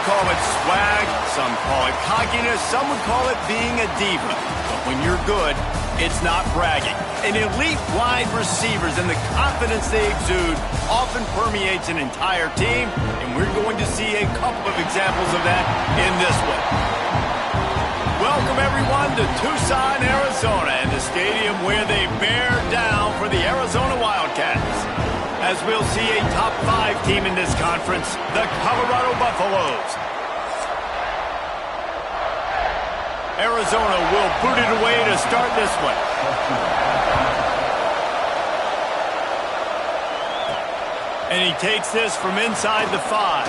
call it swag, some call it cockiness, some would call it being a diva. But when you're good, it's not bragging. An elite wide receivers and the confidence they exude often permeates an entire team, and we're going to see a couple of examples of that in this one. Welcome, everyone, to Tucson, Arizona, and the stadium where they bear down for the Arizona Wildcats. As we'll see a top 5 team in this conference, the Colorado Buffaloes. Arizona will boot it away to start this one. And he takes this from inside the 5.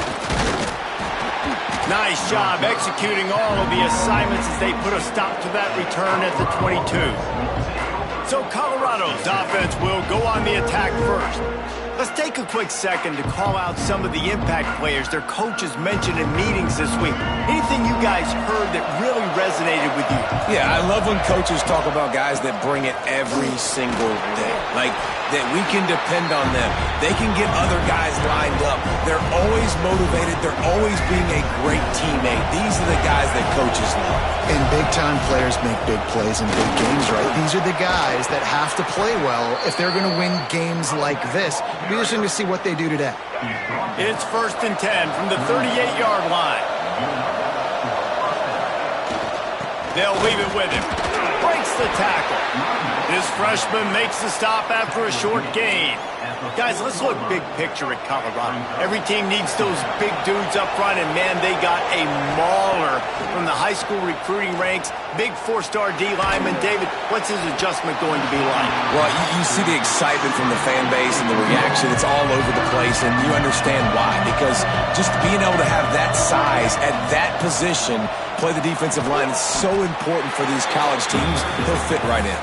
Nice job executing all of the assignments as they put a stop to that return at the 22. So Colorado's offense will go on the attack first. Let's take a quick second to call out some of the impact players their coaches mentioned in meetings this week. Anything you guys heard that really resonated with you? Yeah, I love when coaches talk about guys that bring it every single day. Like, that we can depend on them. They can get other guys lined up. They're always motivated. They're always being a great teammate. These are the guys that coaches love. And big-time players make big plays in big games, right? These are the guys that have to play well if they're going to win games like this. We're just going to see what they do today. It's 1st and 10 from the 38-yard line. They'll leave it with him. Breaks the tackle. This freshman makes the stop after a short gain. Guys, let's look big picture at Colorado. Every team needs those big dudes up front, and man, they got a mauler from the high school recruiting ranks. Big 4-star D lineman. David, what's his adjustment going to be like? Well, you see the excitement from the fan base and the reaction. It's all over the place, and you understand why. Because just being able to have that size at that position, play the defensive line, is so important for these college teams. He'll fit right in.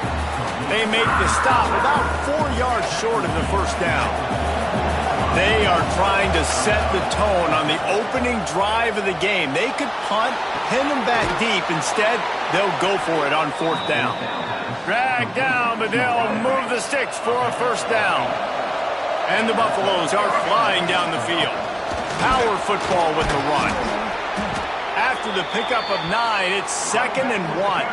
They make the stop about 4 yards short of the first down. They are trying to set the tone on the opening drive of the game. They could punt, pin them back deep. Instead, they'll go for it on 4th down. Drag down, but they'll move the sticks for a first down. And the Buffaloes are flying down the field. Power football with the run. After the pickup of 9, it's 2nd and 1.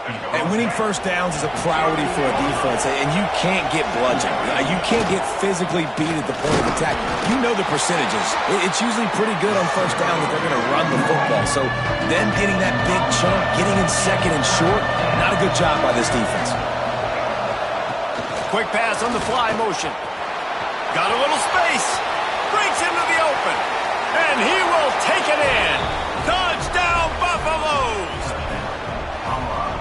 And winning first downs is a priority for a defense, and you can't get bludgeoned. You can't get physically beat at the point of attack. You know the percentages. It's usually pretty good on first down that they're going to run the football. So then getting that big chunk, getting in 2nd and short, not a good job by this defense. Quick pass on the fly motion. Got a little space. Breaks into the open. And he will take it in. Touchdown, Buffaloes!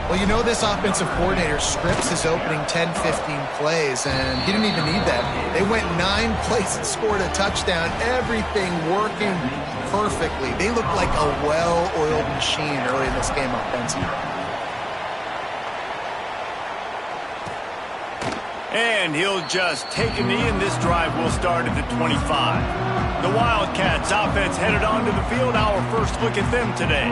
Well, you know this offensive coordinator scripts his opening 10, 15 plays, and he didn't even need that. They went 9 plays and scored a touchdown. Everything working perfectly. They looked like a well-oiled machine early in this game offensively. And he'll just take a knee, and this drive will start at the 25. The Wildcats offense headed onto the field. Our first look at them today.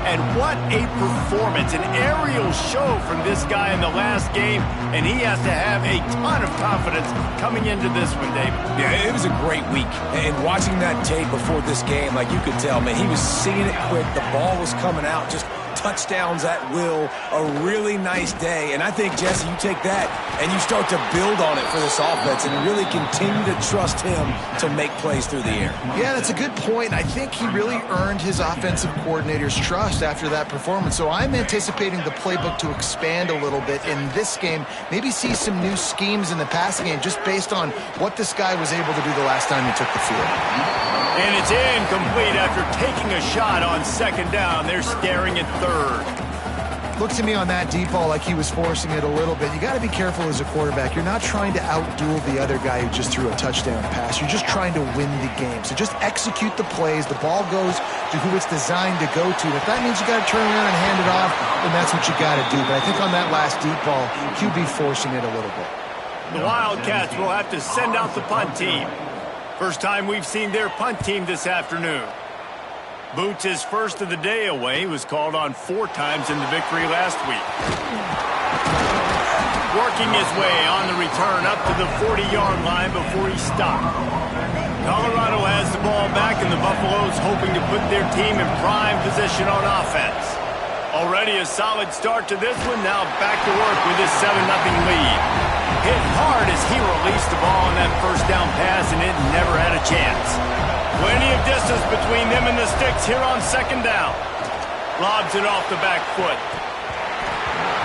And what a performance, an aerial show from this guy in the last game, and he has to have a ton of confidence coming into this one, David. Yeah, it was a great week, and watching that tape before this game, like you could tell, man, he was seeing it quick, the ball was coming out, just touchdowns at will, a really nice day. And I think, Jesse, you take that and you start to build on it for this offense and really continue to trust him to make plays through the air. Yeah, that's a good point. I think he really earned his offensive coordinator's trust after that performance. So I'm anticipating the playbook to expand a little bit in this game, maybe see some new schemes in the passing game just based on what this guy was able to do the last time he took the field. And it's incomplete after taking a shot on 2nd down. They're staring at 3rd. Looked to me on that deep ball like he was forcing it a little bit. You got to be careful as a quarterback. You're not trying to outduel the other guy who just threw a touchdown pass. You're just trying to win the game. So just execute the plays. The ball goes to who it's designed to go to. If that means you got to turn around and hand it off, then that's what you got to do. But I think on that last deep ball, QB forcing it a little bit. The Wildcats will have to send out the punt team. First time we've seen their punt team this afternoon. Boots his first of the day away. He was called on 4 times in the victory last week. Working his way on the return up to the 40-yard line before he stopped. Colorado has the ball back, and the Buffaloes hoping to put their team in prime position on offense. Already a solid start to this one. Now back to work with this 7-0 lead. Hit hard as he released the ball on that first down pass, and it never had a chance. Plenty of distance between them and the sticks here on second down. Lobs it off the back foot.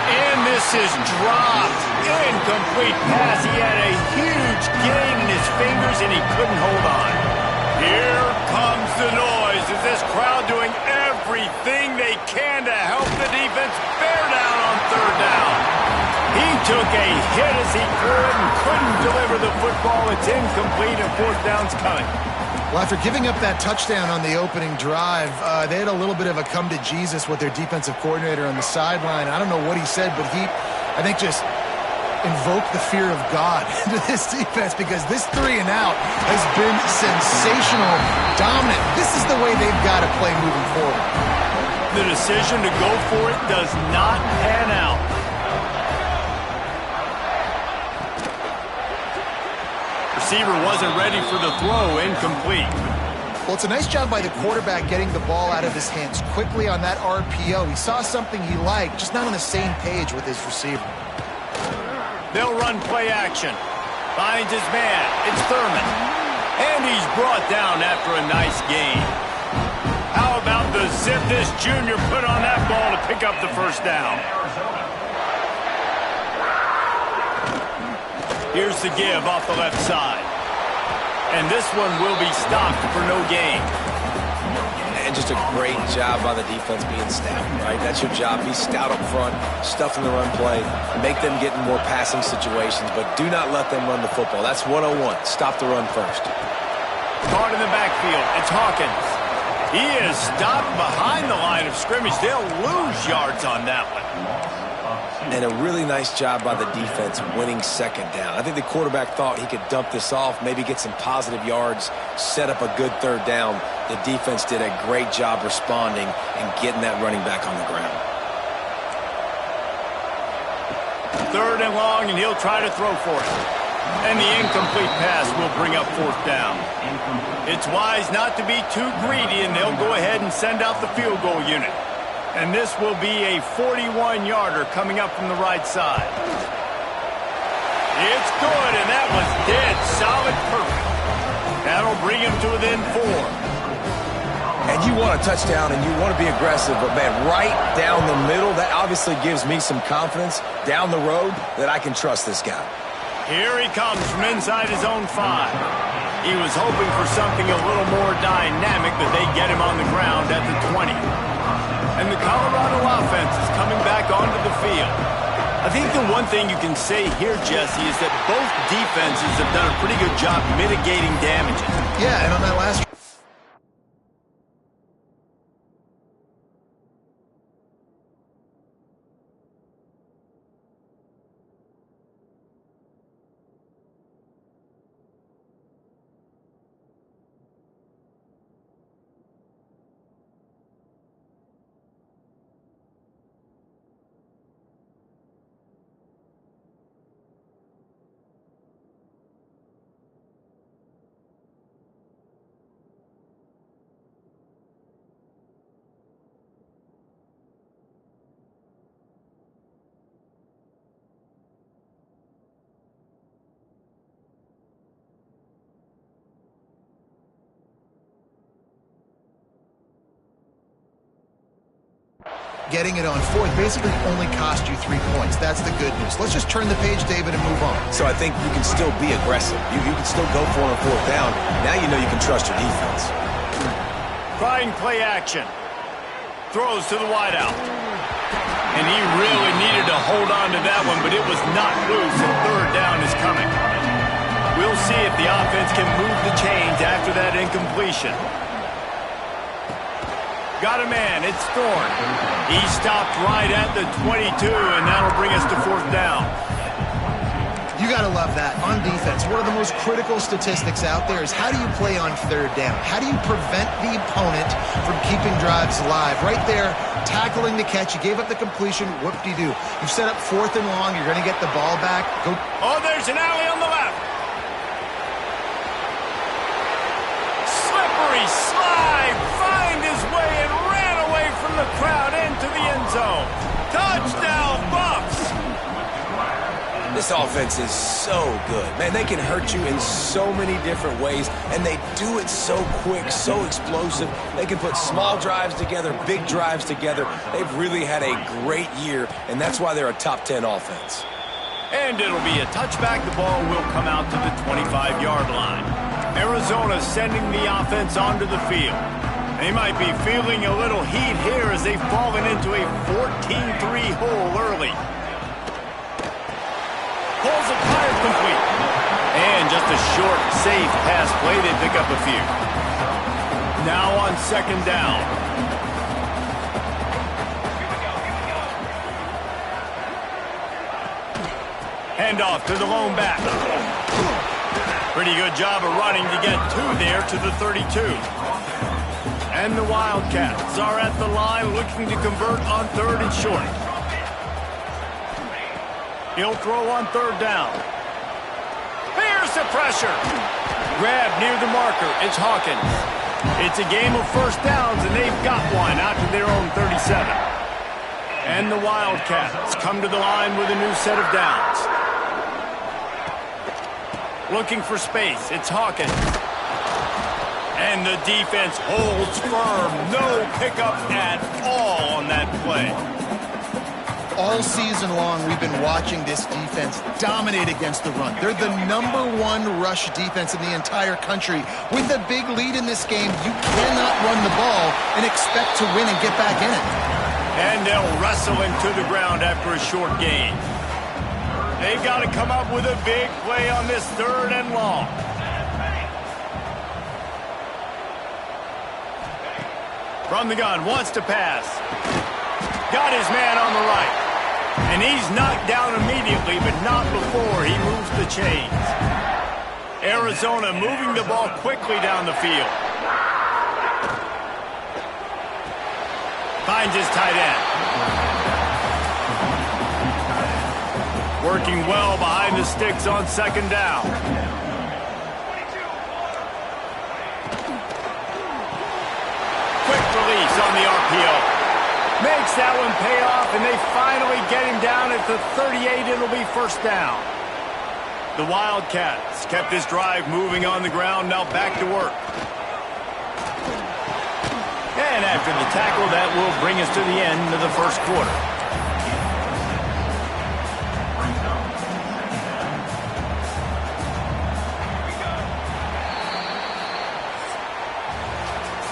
And this is dropped. Incomplete pass. He had a huge gain in his fingers, and he couldn't hold on. Here comes the noise. Is this crowd doing everything they can to help the defense bear down on third down? He took a hit as he could and couldn't deliver the football. It's incomplete, and fourth down's coming. Well, after giving up that touchdown on the opening drive, they had a little bit of a come to Jesus with their defensive coordinator on the sideline. I don't know what he said, but he, I think, just invoked the fear of God into this defense, because this 3 and out has been sensational, dominant. This is the way they've got to play moving forward. The decision to go for it does not pan out. Receiver wasn't ready for the throw. Incomplete. Well, it's a nice job by the quarterback getting the ball out of his hands quickly on that RPO. He saw something he liked, just not on the same page with his receiver. They'll run play action. Finds his man. It's Thurman. And he's brought down after a nice gain. How about the zip this junior put on that ball to pick up the first down? Here's the give off the left side. And this one will be stopped for no gain. And just a great job by the defense being stout, right? That's your job. Be stout up front, stuff in the run play, make them get in more passing situations, but do not let them run the football. That's 101. Stop the run first. Caught in the backfield. It's Hawkins. He is stopped behind the line of scrimmage. They'll lose yards on that one. And a really nice job by the defense winning second down. I think the quarterback thought he could dump this off, maybe get some positive yards, set up a good third down. The defense did a great job responding and getting that running back on the ground. Third and long, and he'll try to throw for it. And the incomplete pass will bring up fourth down. It's wise not to be too greedy, and they'll go ahead and send out the field goal unit. And this will be a 41-yarder coming up from the right side. It's good, and that was dead solid perfect. That'll bring him to within 4. And you want a touchdown, and you want to be aggressive, but, man, right down the middle, that obviously gives me some confidence down the road that I can trust this guy. Here he comes from inside his own 5. He was hoping for something a little more dynamic, but they get him on the ground at the 20. And the Colorado offense is coming back onto the field. I think the one thing you can say here, Jesse, is that both defenses have done a pretty good job mitigating damages. Yeah, and on that last... Getting it on fourth basically only cost you 3 points. That's the good news. Let's just turn the page, David, and move on. So I think you can still be aggressive. You can still go for it on fourth down. Now you know you can trust your defense. Trying play action. Throws to the wideout. And he really needed to hold on to that one, but it was not loose, and third down is coming. We'll see if the offense can move the chains after that incompletion. Got a man. It's Thorne. He stopped right at the 22, and that'll bring us to fourth down. You got to love that. On defense, one of the most critical statistics out there is how do you play on third down? How do you prevent the opponent from keeping drives alive? Right there, tackling the catch. You gave up the completion. Whoop-de-doo. You've set up fourth and long. You're going to get the ball back. Go. Oh, there's an alley on the left. Slip slippery slide, find his way and ran away from the crowd into the end zone. Touchdown, Bucs! This offense is so good. Man, they can hurt you in so many different ways, and they do it so quick, so explosive. They can put small drives together, big drives together. They've really had a great year, and that's why they're a top 10 offense. And it'll be a touchback. The ball will come out to the 25-yard line. Arizona sending the offense onto the field. They might be feeling a little heat here as they've fallen into a 14-3 hole early. Pulls it higher, complete. And just a short, safe pass play. They pick up a few. Now on second down. Handoff to the lone back. Pretty good job of running to get two there to the 32. And the Wildcats are at the line looking to convert on third and short. He'll throw on third down. Here's the pressure. Grab near the marker. It's Hawkins. It's a game of first downs, and they've got one out to their own 37. And the Wildcats come to the line with a new set of downs. Looking for space. It's Hawkins. And the defense holds firm. No pickup at all on that play. All season long, we've been watching this defense dominate against the run. They're the #1 rush defense in the entire country. With a big lead in this game, you cannot run the ball and expect to win and get back in it. And they'll wrestle him to the ground after a short gain. They've got to come up with a big play on this third and long. From the gun, wants to pass. Got his man on the right. And he's knocked down immediately, but not before he moves the chains. Arizona moving the ball quickly down the field. Finds his tight end. Working well behind the sticks on second down. Quick release on the RPO. Makes that one pay off, and they finally get him down at the 38. It'll be first down. The Wildcats kept this drive moving on the ground, now back to work. And after the tackle, that will bring us to the end of the first quarter.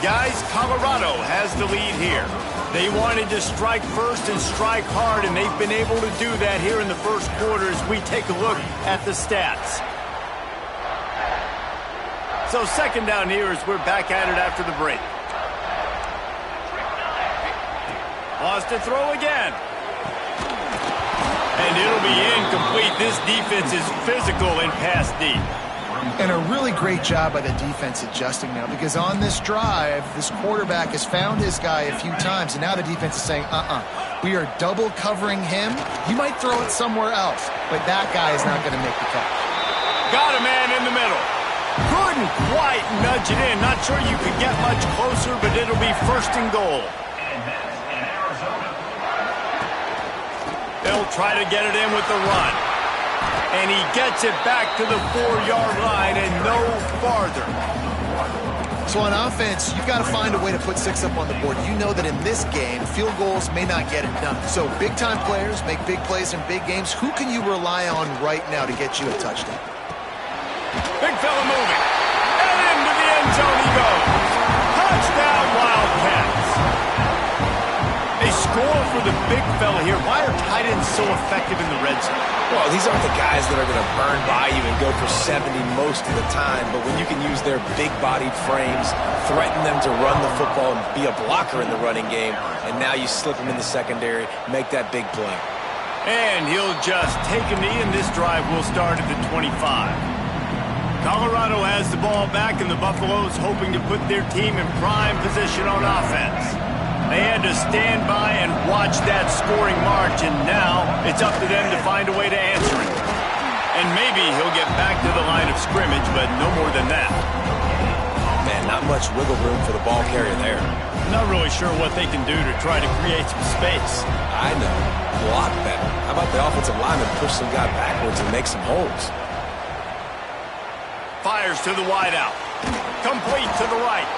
Guys, Colorado has the lead here. They wanted to strike first and strike hard, and they've been able to do that here in the first quarter as we take a look at the stats. So second down here as we're back at it after the break. Wants to throw again. And it'll be incomplete. This defense is physical in pass deep. And a really great job by the defense adjusting now, because on this drive, this quarterback has found his guy a few times, and now the defense is saying, we are double covering him. You might throw it somewhere else, but that guy is not going to make the catch. Got a man in the middle. Couldn't quite nudge it in. Not sure you could get much closer, but it'll be first and goal. They'll try to get it in with the run. And he gets it back to the 4-yard line and no farther. So on offense, you've got to find a way to put 6 up on the board. You know that in this game, field goals may not get it done. So big-time players make big plays in big games. Who can you rely on right now to get you a touchdown? Big fella moving. And into the end zone he goes. Touchdown, Wildcats. They score for the big fella here. Why are tight ends so effective in the red zone? Well, these aren't the guys that are going to burn by you and go for 70 most of the time, but when you can use their big-bodied frames, threaten them to run the football and be a blocker in the running game, and now you slip them in the secondary, make that big play. And he'll just take a knee, and this drive will start at the 25. Colorado has the ball back, and the Buffaloes hoping to put their team in prime position on offense. They had to stand by and watch that scoring march, and now it's up to them to find a way to answer it. And maybe he'll get back to the line of scrimmage, but no more than that. Man, not much wiggle room for the ball carrier there. Not really sure what they can do to try to create some space. I know. Block better. How about the offensive lineman push some guy backwards and make some holes? Fires to the wideout. Complete to the right.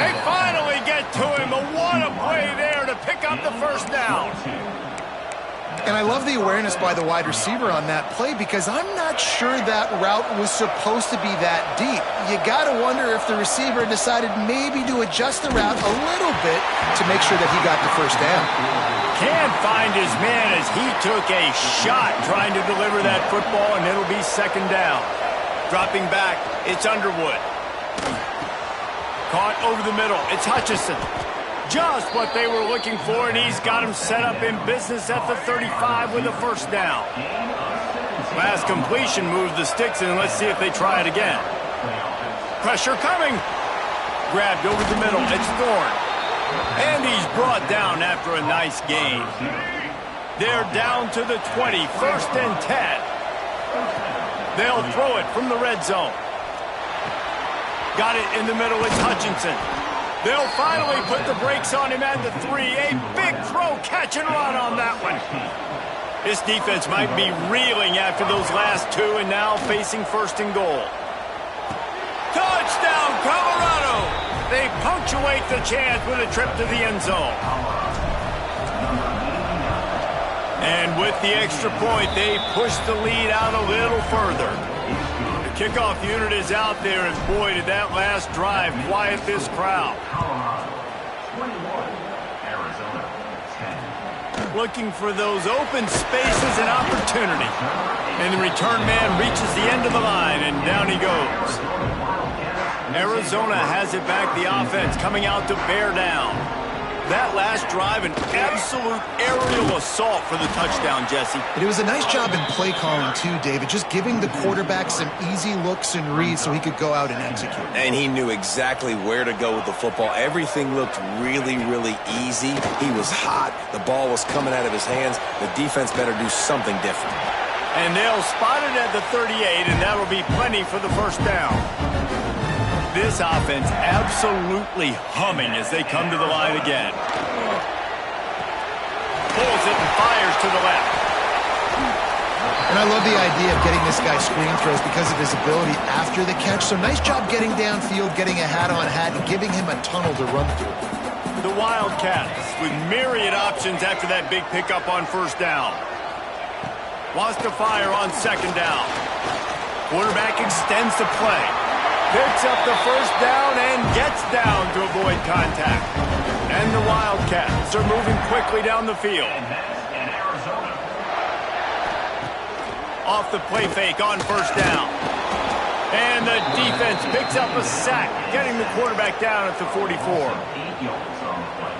They finally get to him. But what a play there to pick up the first down. And I love the awareness by the wide receiver on that play because I'm not sure that route was supposed to be that deep. You got to wonder if the receiver decided maybe to adjust the route a little bit to make sure that he got the first down. Can't find his man as he took a shot trying to deliver that football, and it'll be second down. Dropping back, it's Underwood. Caught over the middle, it's Hutchinson. Just what they were looking for, and he's got him set up in business at the 35 with a first down. Last completion moves the sticks in. Let's see if they try it again. Pressure coming. Grabbed over the middle. It's Thorne. And he's brought down after a nice gain. They're down to the 20. First and 10. They'll throw it from the red zone. Got it in the middle. It's Hutchinson. They'll finally put the brakes on him at the 3. A big throw, catch and run on that one. This defense might be reeling after those last two and now facing first and goal. Touchdown, Colorado! They punctuate the chance with a trip to the end zone. And with the extra point, they push the lead out a little further. Kickoff unit is out there, and boy, did that last drive quiet this crowd. Looking for those open spaces and opportunity. And the return man reaches the end of the line, and down he goes. Arizona has it back, the offense coming out to bear down. That last drive, an absolute aerial assault for the touchdown, Jesse. And it was a nice job in play calling, too, David, just giving the quarterback some easy looks and reads so he could go out and execute. And he knew exactly where to go with the football. Everything looked really, really easy. He was hot. The ball was coming out of his hands. The defense better do something different. And they'll spot it at the 38, and that'll be plenty for the first down. This offense absolutely humming as they come to the line again. Pulls it and fires to the left. And I love the idea of getting this guy screen throws because of his ability after the catch. So nice job getting downfield, getting a hat-on-hat, and giving him a tunnel to run through. The Wildcats with myriad options after that big pickup on first down. Wants to fire on second down. Quarterback extends the play. Picks up the first down and gets down to avoid contact. And the Wildcats are moving quickly down the field. Off the play fake on first down. And the defense picks up a sack, getting the quarterback down at the 44.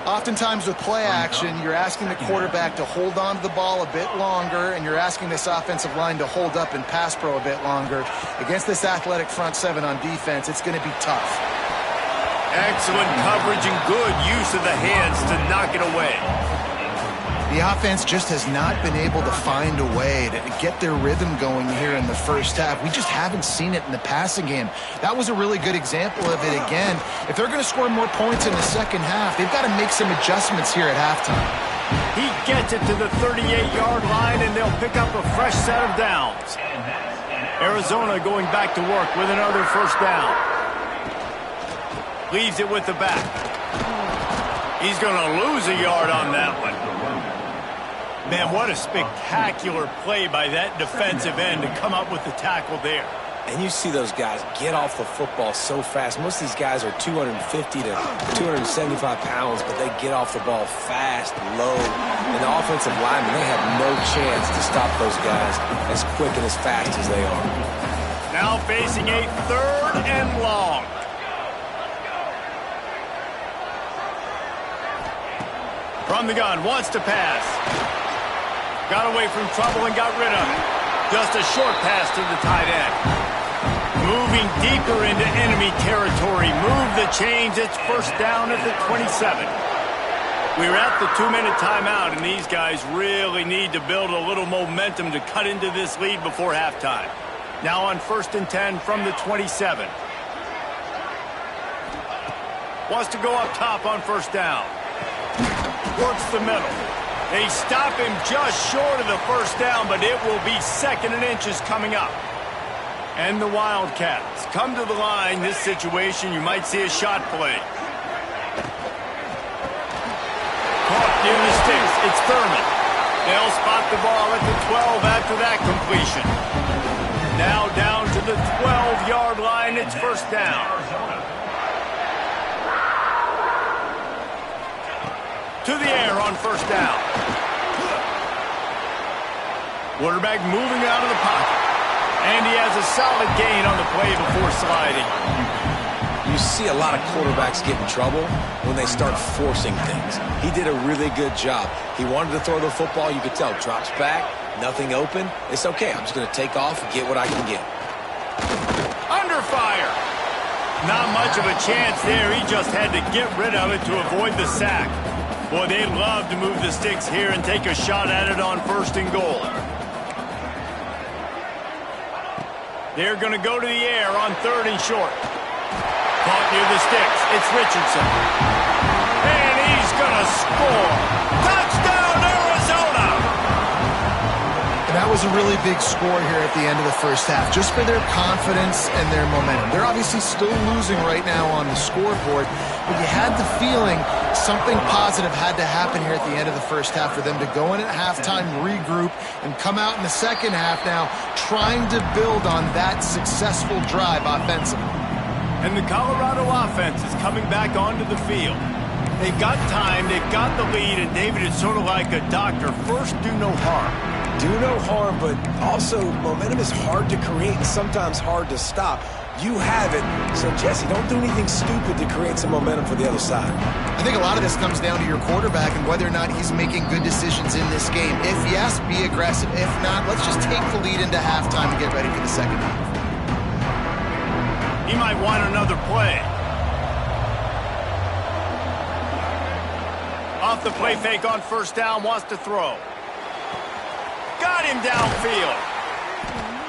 Oftentimes with play action, you're asking the quarterback to hold on to the ball a bit longer, and you're asking this offensive line to hold up and pass pro a bit longer. Against this athletic front seven on defense, it's going to be tough. Excellent coverage and good use of the hands to knock it away. The offense just has not been able to find a way to get their rhythm going here in the first half. We just haven't seen it in the passing game. That was a really good example of it again. If they're going to score more points in the second half, they've got to make some adjustments here at halftime. He gets it to the 38-yard line, and they'll pick up a fresh set of downs. Arizona going back to work with another first down. Leaves it with the back. He's going to lose a yard on that one. Man, what a spectacular play by that defensive end to come up with the tackle there. And you see those guys get off the football so fast. Most of these guys are 250 to 275 pounds, but they get off the ball fast, low. And the offensive linemen, they have no chance to stop those guys as quick and as fast as they are. Now facing a third and long. From the gun, wants to pass. Got away from trouble and got rid of it. Just a short pass to the tight end. Moving deeper into enemy territory. Move the chains. It's first down at the 27. We're at the 2-minute timeout, and these guys really need to build a little momentum to cut into this lead before halftime. Now on first and 10 from the 27. Wants to go up top on first down. Works the middle. They stop him just short of the first down, but it will be 2nd and inches coming up. And the Wildcats come to the line. This situation, you might see a shot play. Caught near the sticks. It's Thurman. They'll spot the ball at the 12 after that completion. Now down to the 12-yard line. It's first down. To the air on first down. Quarterback moving out of the pocket. And he has a solid gain on the play before sliding. You see a lot of quarterbacks get in trouble when they start forcing things. He did a really good job. He wanted to throw the football. You could tell. Drops back, nothing open. It's okay. I'm just going to take off and get what I can get. Under fire. Not much of a chance there. He just had to get rid of it to avoid the sack. Boy, they'd love to move the sticks here and take a shot at it on 1st and goal. They're going to go to the air on 3rd and short. Caught near the sticks. It's Richardson. And he's going to score. Touchdown, Arizona! And that was a really big score here at the end of the first half, just for their confidence and their momentum. They're obviously still losing right now on the scoreboard, but you had the feeling something positive had to happen here at the end of the first half for them to go in at halftime, regroup, and come out in the second half now trying to build on that successful drive offensively. And the Colorado offense is coming back onto the field. They've got time, they've got the lead, and David, it's sort of like a doctor. First, do no harm. Do no harm, but also momentum is hard to create and sometimes hard to stop. You have it, so Jesse, don't do anything stupid to create some momentum for the other side. I think a lot of this comes down to your quarterback and whether or not he's making good decisions in this game. If yes, be aggressive. If not, let's just take the lead into halftime and get ready for the second half. He might want another play. Off the play fake on first down, wants to throw. Got him downfield.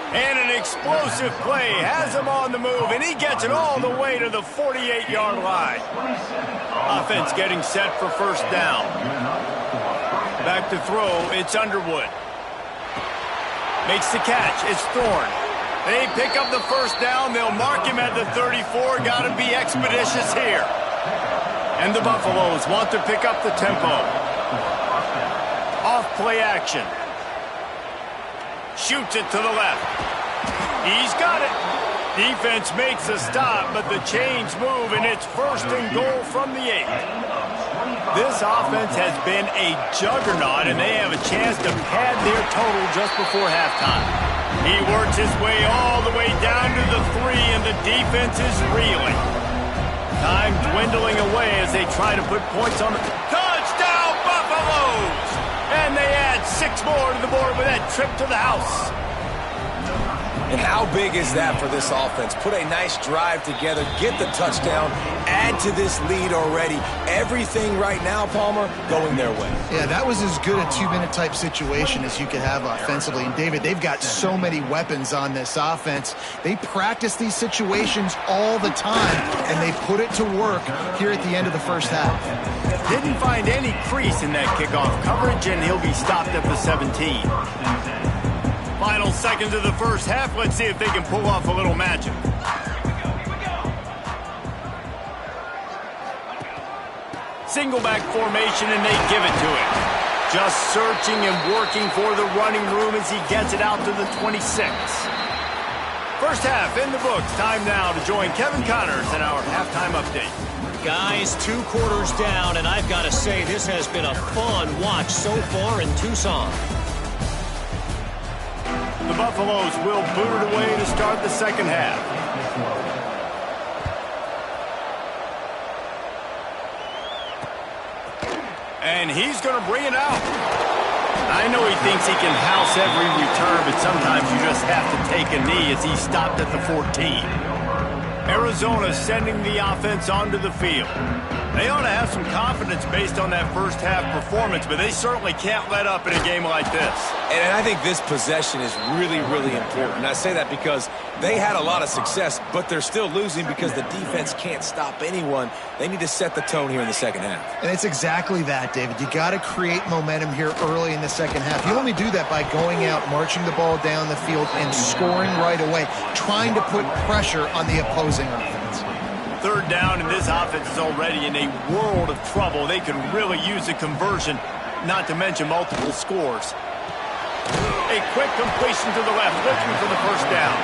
And an explosive play has him on the move, and he gets it all the way to the 48-yard line. Offense getting set for first down. Back to throw, it's Underwood. Makes the catch, it's Thorne. They pick up the first down, they'll mark him at the 34. Got to be expeditious here. And the Buffaloes want to pick up the tempo. Off play action. Shoots it to the left. He's got it. Defense makes a stop, but the chains move, and it's 1st and goal from the 8. This offense has been a juggernaut, and they have a chance to pad their total just before halftime. He works his way all the way down to the 3, and the defense is reeling. Time dwindling away as they try to put points on the... Touchdown, Buffaloes! And they add 6 more to the board with that trip to the house. And how big is that for this offense? Put a nice drive together, get the touchdown, add to this lead already. Everything right now, Palmer, going their way. Yeah, that was as good a 2-minute type situation as you could have offensively. And David, they've got so many weapons on this offense. They practice these situations all the time, and they put it to work here at the end of the first half. Didn't find any crease in that kickoff coverage, and he'll be stopped at the 17. Final seconds of the first half. Let's see if they can pull off a little magic. Single back formation, and they give it to him. Just searching and working for the running room as he gets it out to the 26. First half in the books. Time now to join Kevin Connors in our halftime update. Guys, 2 quarters down, and I've got to say this has been a fun watch so far in Tucson. The Buffaloes will boot it away to start the second half. And he's going to bring it out. I know he thinks he can house every return, but sometimes you just have to take a knee as he stopped at the 14. Arizona sending the offense onto the field. They ought to have some confidence based on that first half performance, but they certainly can't let up in a game like this. And I think this possession is really, really important. I say that because they had a lot of success, but they're still losing because the defense can't stop anyone. They need to set the tone here in the second half. And it's exactly that, David. You got to create momentum here early in the second half. You only do that by going out, marching the ball down the field, and scoring right away, trying to put pressure on the opposing offense. Third down, and this offense is already in a world of trouble. They could really use a conversion, not to mention multiple scores. A quick completion to the left, looking for the first down.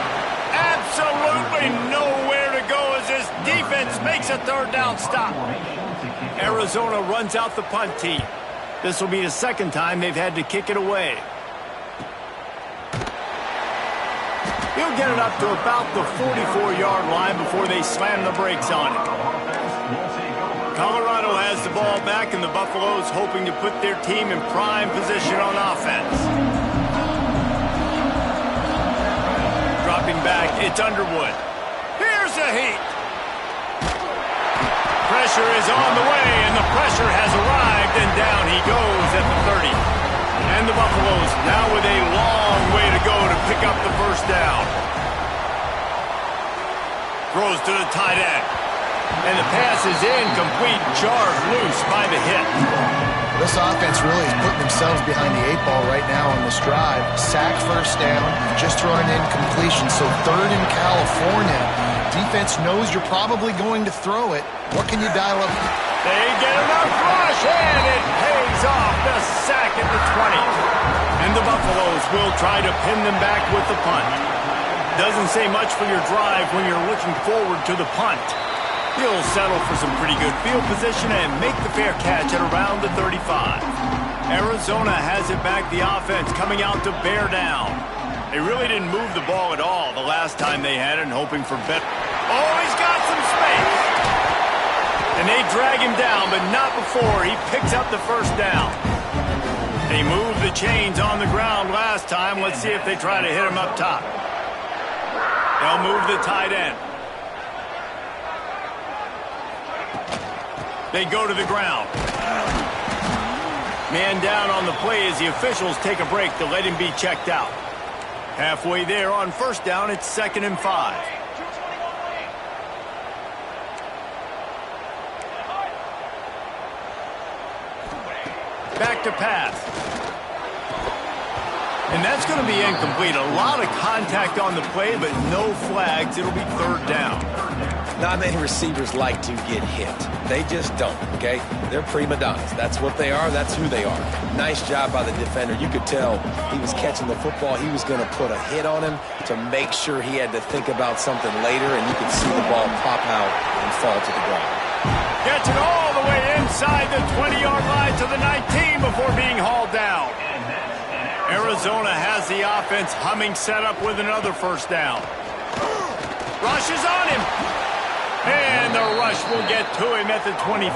Absolutely nowhere to go as this defense makes a third down stop. Arizona runs out the punt team. This will be the second time they've had to kick it away. He'll get it up to about the 44-yard line before they slam the brakes on it. Colorado has the ball back, and the Buffaloes hoping to put their team in prime position on offense. Dropping back, it's Underwood. Here's the heat. Pressure is on the way, and the pressure has arrived, and down he goes at the 30. And the Buffaloes now with a long way to go to pick up the first down. Throws to the tight end. And the pass is incomplete, jarred loose by the hit. This offense really is putting themselves behind the 8 ball right now on this drive. Sack first down, just throwing in completion. So third in California. Defense knows you're probably going to throw it. What can you dial up? They get enough rush, and it pays off. The sack at the 20. And the Buffaloes will try to pin them back with the punt. Doesn't say much for your drive when you're looking forward to the punt. He'll settle for some pretty good field position and make the fair catch at around the 35. Arizona has it back, the offense coming out to bear down. They really didn't move the ball at all the last time they had it, and hoping for better. Oh, he's got some space. And they drag him down, but not before he picks up the first down. They moved the chains on the ground last time. Let's see if they try to hit him up top. They'll move the tight end. They go to the ground. Man down on the play as the officials take a break to let him be checked out. Halfway there on first down, it's 2nd and 5. Back to pass. And that's going to be incomplete. A lot of contact on the play, but no flags. It'll be third down. Not many receivers like to get hit. They just don't, okay? They're prima donnas. That's what they are. That's who they are. Nice job by the defender. You could tell he was catching the football. He was going to put a hit on him to make sure he had to think about something later, and you could see the ball pop out and fall to the ground. Gets it all the way inside the 20-yard line to the 19 before being hauled down. Arizona has the offense humming, set up with another first down. Rush is on him. And the rush will get to him at the 25.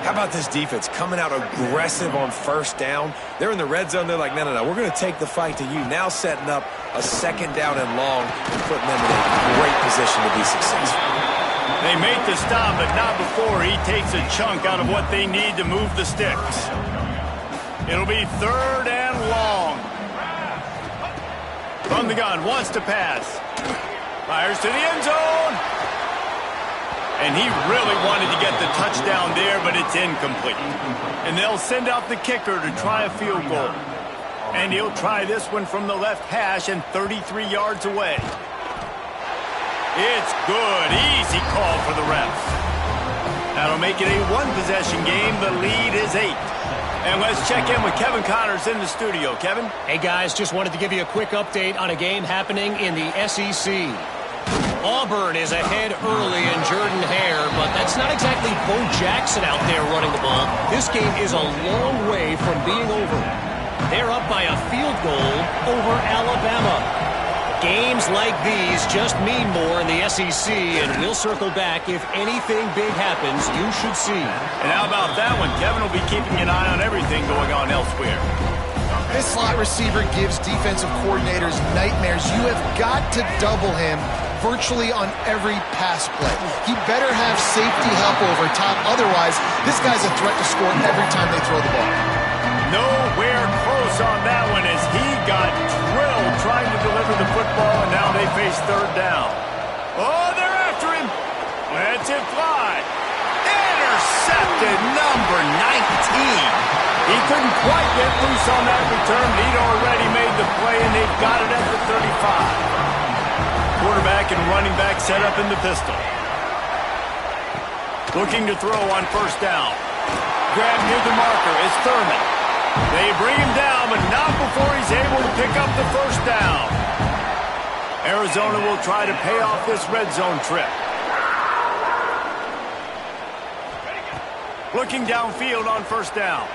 How about this defense coming out aggressive on first down? They're in the red zone. They're like, no, we're going to take the fight to you. Now setting up a second down and long and putting them in a great position to be successful. They make the stop, but not before he takes a chunk out of what they need to move the sticks. It'll be third and long. From the gun, wants to pass. Fires to the end zone. And he really wanted to get the touchdown there, but it's incomplete. And they'll send out the kicker to try a field goal. And he'll try this one from the left hash and 33 yards away. It's good. Easy call for the refs. That'll make it a one-possession game. The lead is 8. And let's check in with Kevin Connors in the studio. Kevin? Hey, guys, just wanted to give you a quick update on a game happening in the SEC. Auburn is ahead early in Jordan Hare, but that's not exactly Bo Jackson out there running the ball. This game is a long way from being over. They're up by a field goal over Alabama. Games like these just mean more in the SEC, and we'll circle back if anything big happens. You should see. And how about that one? Kevin will be keeping an eye on everything going on elsewhere. This slot receiver gives defensive coordinators nightmares. You have got to double him virtually on every pass play. He better have safety help over top. Otherwise, this guy's a threat to score every time they throw the ball. Nowhere close on that one as he got drilled trying to deliver the football, and now they face third down. Oh, they're after him. Lets it fly. Intercepted, number 19. He couldn't quite get loose on that return. He'd already made the play, and they've got it at the 35. Quarterback and running back set up in the pistol. Looking to throw on first down. Grab near the marker. It's Thurman. They bring him down, but not before he's able to pick up the first down. Arizona will try to pay off this red zone trip. Looking downfield on first down.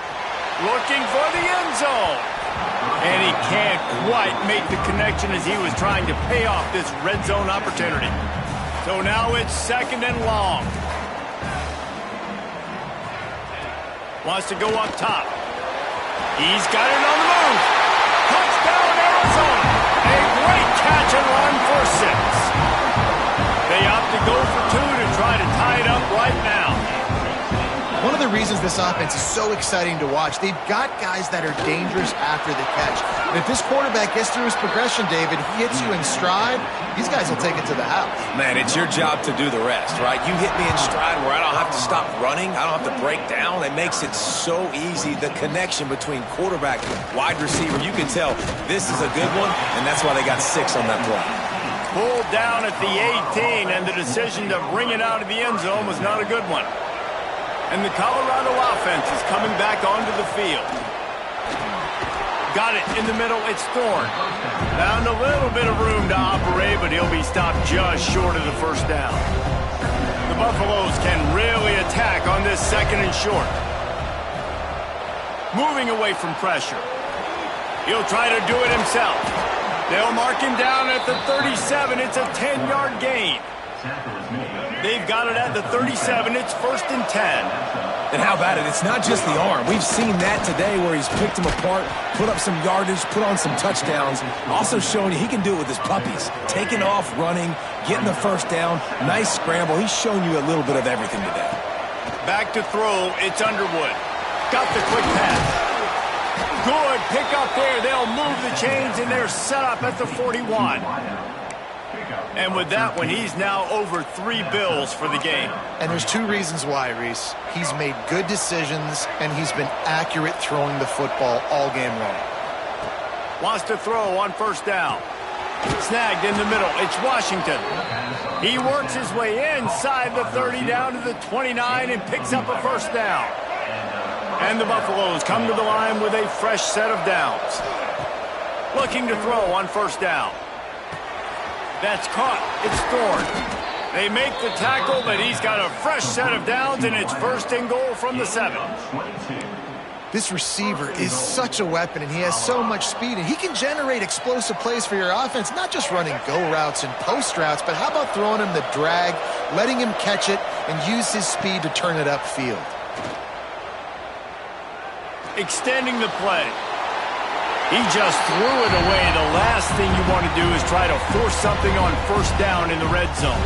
Looking for the end zone. And he can't quite make the connection as he was trying to pay off this red zone opportunity. So now it's second and long. Wants to go up top. He's got it on the move. Touchdown, Arizona. A great catch and run for 6. They opt to go for 2 to try to tie it up right now. One of the reasons this offense is so exciting to watch, they've got guys that are dangerous after the catch. And if this quarterback gets through his progression, David, he hits you in stride, these guys will take it to the house. Man, it's your job to do the rest, right? You hit me in stride where I don't have to stop running. I don't have to break down. It makes it so easy. The connection between quarterback and wide receiver, you can tell this is a good one, and that's why they got 6 on that play. Pulled down at the 18, and the decision to bring it out of the end zone was not a good one. And the Colorado offense is coming back onto the field. Got it in the middle. It's Thorne. Found a little bit of room to operate, but he'll be stopped just short of the first down. The Buffaloes can really attack on this second and short. Moving away from pressure. He'll try to do it himself. They'll mark him down at the 37. It's a 10-yard gain. They've got it at the 37. It's first and 10. And how about it? It's not just the arm. We've seen that today where he's picked them apart, put up some yardage, put on some touchdowns. Also showing you he can do it with his puppies. Taking off, running, getting the first down. Nice scramble. He's shown you a little bit of everything today. Back to throw. It's Underwood. Got the quick pass. Good pick up there. They'll move the chains, and they're set up at the 41. And with that one, he's now over 3 bills for the game. And there's 2 reasons why, Reese. He's made good decisions, and he's been accurate throwing the football all game long. Wants to throw on first down. Snagged in the middle. It's Washington. He works his way inside the 30 down to the 29 and picks up a first down. And the Buffaloes come to the line with a fresh set of downs. Looking to throw on first down. That's caught. It's Thorne. They make the tackle, but he's got a fresh set of downs, and it's first and goal from the 7. This receiver is such a weapon, and he has so much speed, and he can generate explosive plays for your offense, not just running go routes and post routes, but how about throwing him the drag, letting him catch it, and use his speed to turn it upfield. Extending the play. He just threw it away. The last thing you want to do is try to force something on first down in the red zone.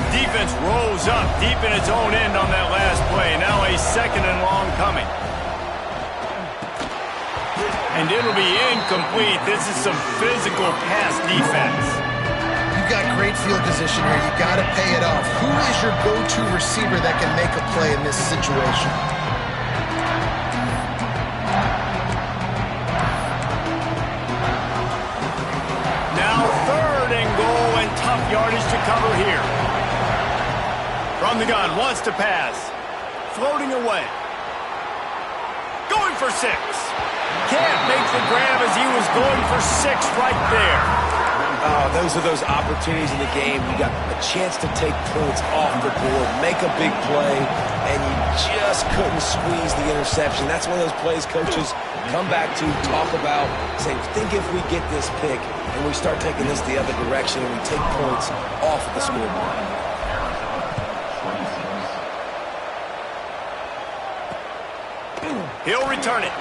Defense rolls up deep in its own end on that last play. Now a second and long coming. And it'll be incomplete. This is some physical pass defense. You've got great field position here. You got to pay it off. Who is your go-to receiver that can make a play in this situation? Yardage to cover here. From the gun, wants to pass. Floating away. Going for 6. Can't make the grab as he was going for 6 right there. Oh, those are those opportunities in the game. You got a chance to take points off the board, make a big play, and you just couldn't squeeze the interception. That's one of those plays coaches come back to, talk about, say, think if we get this pick and we start taking this the other direction and we take points off of the scoreboard. He'll return it.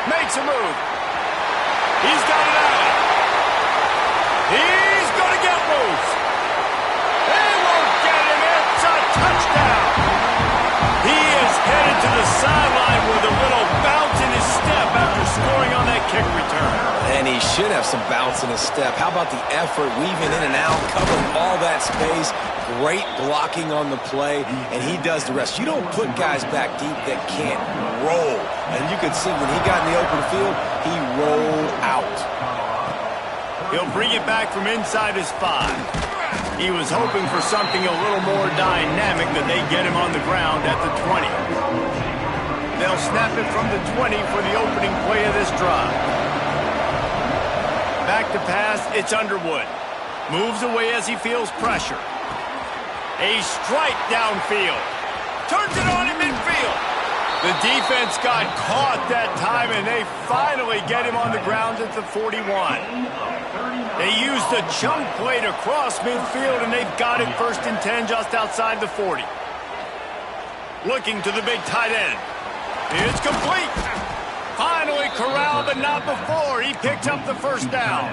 Makes a move. He's got it out. scoring on that kick return. And he should have some bounce in his step. How about the effort, weaving in and out, covering all that space. Great blocking on the play, and he does the rest. You don't put guys back deep that can't roll. And you could see when he got in the open field, he rolled out. He'll bring it back from inside his 5. He was hoping for something a little more dynamic that they get him on the ground at the 20. They'll snap it from the 20 for the opening play of this drive. Back to pass, it's Underwood. Moves away as he feels pressure. A strike downfield. Turns it on in midfield. The defense got caught that time, and they finally get him on the ground at the 41. They used a chunk play to cross midfield, and they've got it 1st and 10 just outside the 40. Looking to the big tight end. It's complete. Finally corralled, but not before. He picked up the 1st down.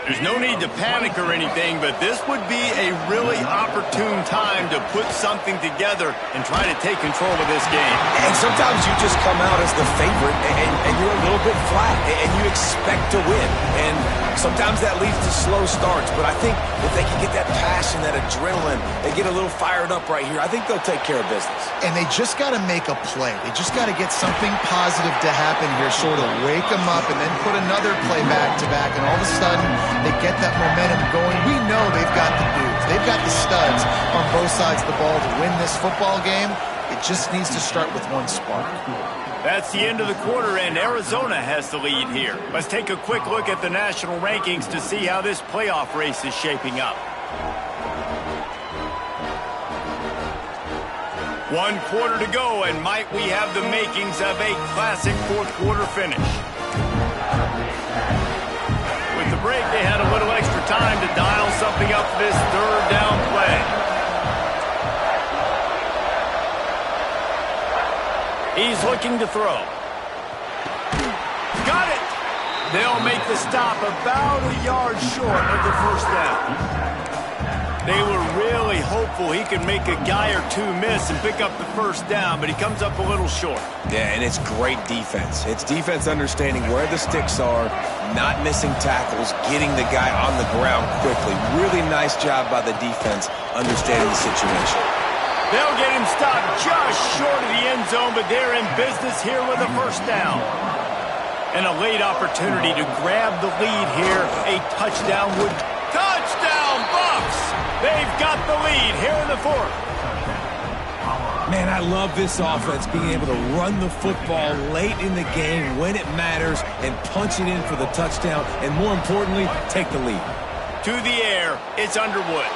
There's no need to panic or anything, but this would be a really opportune time to put something together and try to take control of this game. And sometimes you just come out as the favorite, and you're a little bit flat, and you expect to win. And sometimes that leads to slow starts, but I think if they can get that passion, that adrenaline, they get a little fired up right here, I think they'll take care of business. And they just got to make a play. They just got to get something positive to happen here, sort of wake them up, and then put another play back-to-back, and all of a sudden they get that momentum going. We know they've got the dudes. They've got the studs on both sides of the ball to win this football game. It just needs to start with one spark. That's the end of the quarter, and Arizona has the lead here. Let's take a quick look at the national rankings to see how this playoff race is shaping up. 1 quarter to go, and might we have the makings of a classic 4th quarter finish. With the break, they had a little extra time to dial something up for this 3rd down play. He's looking to throw. Got it! They'll make the stop about a yard short of the 1st down. They were really hopeful he could make a guy or two miss and pick up the 1st down, but he comes up a little short. Yeah, and it's great defense. It's defense understanding where the sticks are, not missing tackles, getting the guy on the ground quickly. Really nice job by the defense understanding the situation. They'll get him stopped just short of the end zone, but they're in business here with a 1st down. And a late opportunity to grab the lead here. A touchdown would... Touchdown, Bucks! They've got the lead here in the 4th. Man, I love this offense, being able to run the football late in the game when it matters and punch it in for the touchdown, and more importantly, take the lead. To the air, it's Underwood.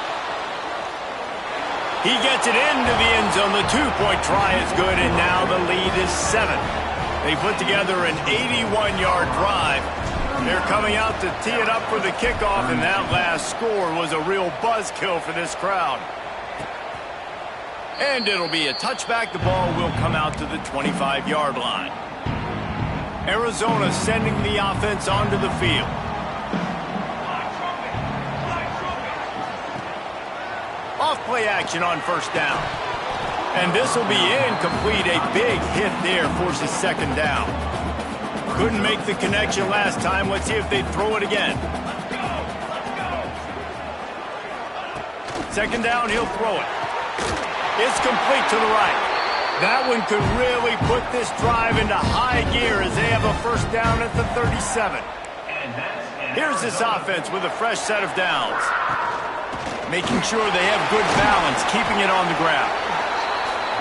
He gets it into the end zone. The 2-point try is good, and now the lead is 7. They put together an 81-yard drive. They're coming out to tee it up for the kickoff, and that last score was a real buzzkill for this crowd. And it'll be a touchback. The ball will come out to the 25-yard line. Arizona sending the offense onto the field. Off-play action on 1st down. And this will be incomplete. A big hit there forces 2nd down. Couldn't make the connection last time. Let's see if they throw it again. 2nd down, he'll throw it. It's complete to the right. That one could really put this drive into high gear as they have a 1st down at the 37. Here's this offense with a fresh set of downs. Making sure they have good balance, keeping it on the ground.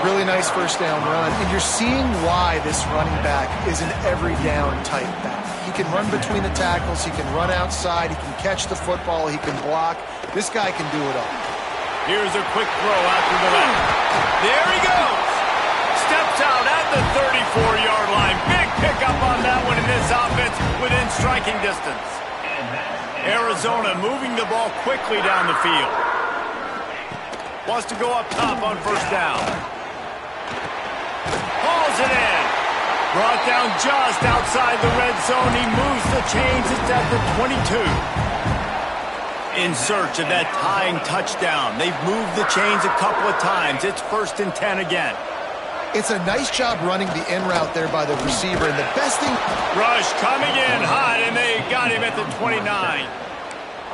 Really nice 1st down run, and you're seeing why this running back is an every down type back. He can run between the tackles, he can run outside, he can catch the football, he can block. This guy can do it all. Here's a quick throw out to the left. There he goes! Steps out at the 34-yard line. Big pickup on that one in this offense within striking distance. Arizona moving the ball quickly down the field. Wants to go up top on 1st down. Hauls it in. Brought down just outside the red zone. He moves the chains. It's at the 22. In search of that tying touchdown. They've moved the chains a couple of times. It's 1st and 10 again. It's a nice job running the in route there by the receiver, and the best thing... Rush coming in hot, and they got him at the 29.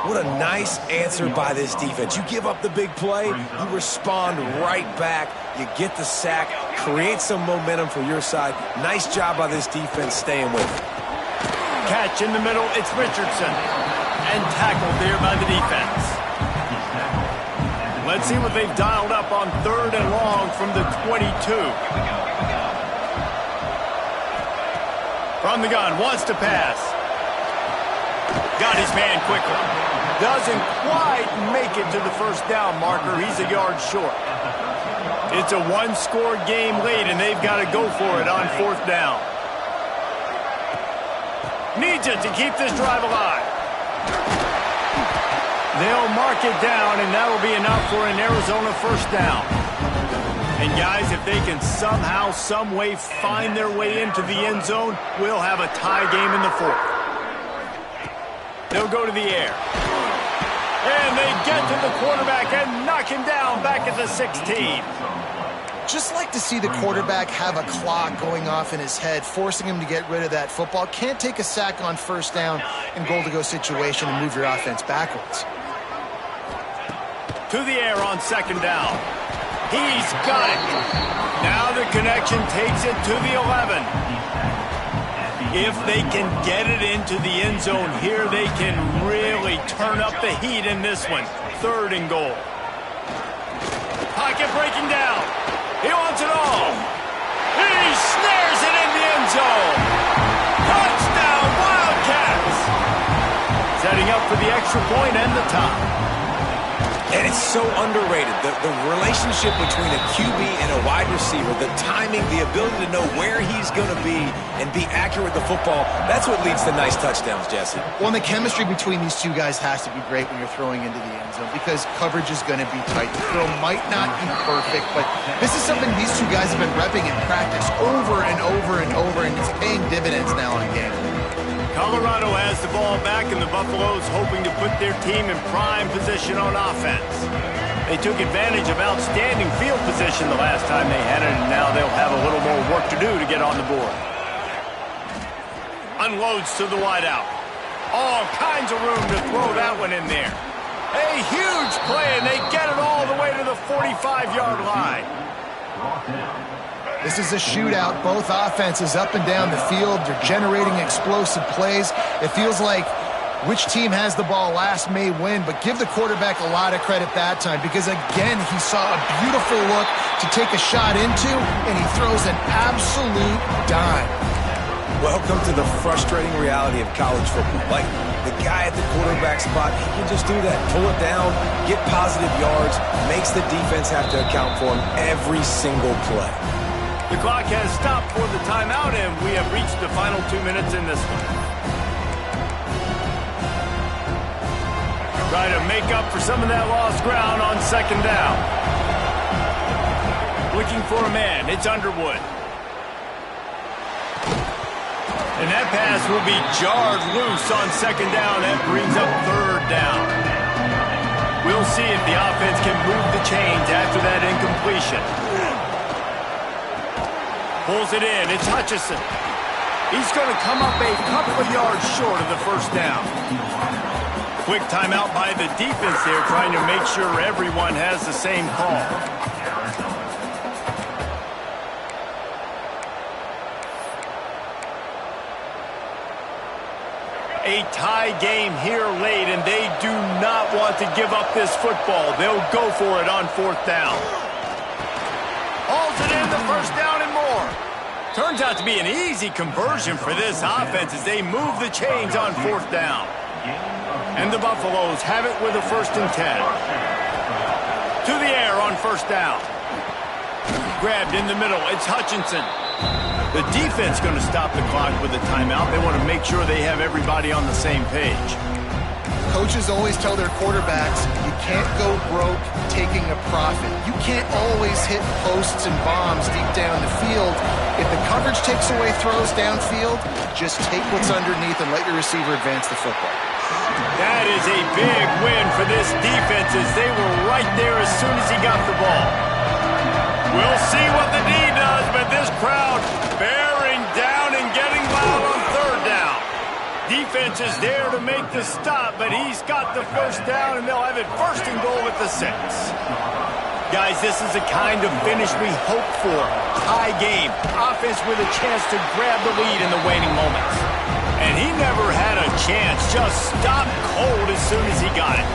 What a nice answer by this defense. You give up the big play, you respond right back, you get the sack, create some momentum for your side. Nice job by this defense staying with it. Catch in the middle, it's Richardson. And tackled there by the defense. Let's see what they've dialed up on 3rd and long from the 22. From the gun, wants to pass. Got his man quickly. Doesn't quite make it to the first down marker. He's a yard short. It's a one-score game late, and they've got to go for it on 4th down. Needs it to keep this drive alive. They'll mark it down, and that'll be enough for an Arizona first down. And guys, if they can somehow, some way find their way into the end zone, we'll have a tie game in the 4th. They'll go to the air. And they get to the quarterback and knock him down back at the 16. Just like to see the quarterback have a clock going off in his head, forcing him to get rid of that football. Can't take a sack on first down in goal-to-go situation and move your offense backwards. To the air on 2nd down. He's got it. Now the connection takes it to the 11. If they can get it into the end zone here, they can really turn up the heat in this one. 3rd and goal. Pocket breaking down. He wants it all. He snares it in the end zone. Touchdown, Wildcats. Setting up for the extra point and the tie. And it's so underrated. The relationship between a QB and a wide receiver, the timing, the ability to know where he's going to be and be accurate with the football, that's what leads to nice touchdowns, Jesse. Well, and the chemistry between these two guys has to be great when you're throwing into the end zone because coverage is going to be tight. The throw might not be perfect, but this is something these two guys have been repping in practice over and over and over, and it's paying dividends now in game. Colorado has the ball back, and the Buffaloes hoping to put their team in prime position on offense. They took advantage of outstanding field position the last time they had it, and now they'll have a little more work to do to get on the board. Unloads to the wideout. All kinds of room to throw that one in there. A huge play, and they get it all the way to the 45-yard line. This is a shootout. Both offenses up and down the field. They're generating explosive plays. It feels like which team has the ball last may win, but give the quarterback a lot of credit that time because, again, he saw a beautiful look to take a shot into, and he throws an absolute dime. Welcome to the frustrating reality of college football. Like, the guy at the quarterback spot, he can just do that. Pull it down, get positive yards, makes the defense have to account for him every single play. The clock has stopped for the timeout, and we have reached the final 2 minutes in this one. Try to make up for some of that lost ground on 2nd down. Looking for a man. It's Underwood. And that pass will be jarred loose on 2nd down. That brings up 3rd down. We'll see if the offense can move the chains after that incompletion. Pulls it in. It's Hutchinson. He's going to come up a couple of yards short of the first down. Quick timeout by the defense there, trying to make sure everyone has the same call. A tie game here late, and they do not want to give up this football. They'll go for it on 4th down. Hauls it in, the first down and more. Turns out to be an easy conversion for this offense as they move the chains on 4th down. And the Buffaloes have it with a 1st and 10. To the air on 1st down. Grabbed in the middle. It's Hutchinson. The defense going to stop the clock with a timeout. They want to make sure they have everybody on the same page. Coaches always tell their quarterbacks, you can't go broke taking a profit. You can't always hit posts and bombs deep down the field. If the coverage takes away throws downfield, just take what's underneath and let your receiver advance the football. That is a big win for this defense as they were right there as soon as he got the ball. We'll see what the D does, but this crowd bearing down and getting loud on third down. Defense is there to make the stop, but he's got the first down, and they'll have it first and goal at the 6. Guys, this is the kind of finish we hope for. High game, offense with a chance to grab the lead in the waning moments. And he never had a chance, just stopped cold as soon as he got it.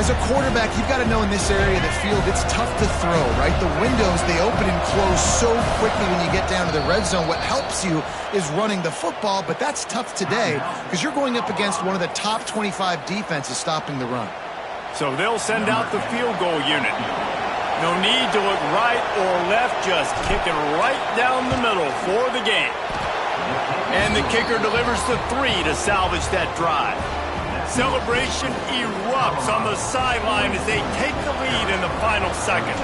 As a quarterback, you've got to know in this area of the field, it's tough to throw, right? The windows, they open and close so quickly when you get down to the red zone. What helps you is running the football, but that's tough today because you're going up against one of the top 25 defenses stopping the run. So they'll send out the field goal unit. No need to look right or left, just kick it right down the middle for the game. And the kicker delivers the 3 to salvage that drive. Celebration erupts on the sideline as they take the lead in the final seconds.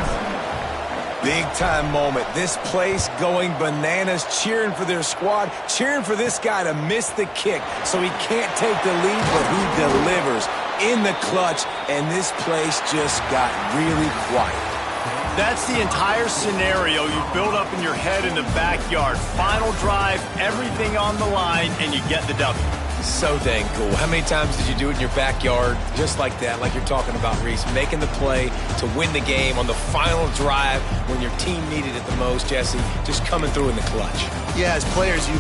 Big-time moment. This place going bananas, cheering for their squad, cheering for this guy to miss the kick so he can't take the lead, but he delivers in the clutch, and this place just got really quiet. That's the entire scenario you build up in your head in the backyard. Final drive, everything on the line, and you get the W. So dang cool. How many times did you do it in your backyard just like that, like you're talking about, Reese, making the play to win the game on the final drive when your team needed it the most, Jesse, just coming through in the clutch? Yeah, as players, you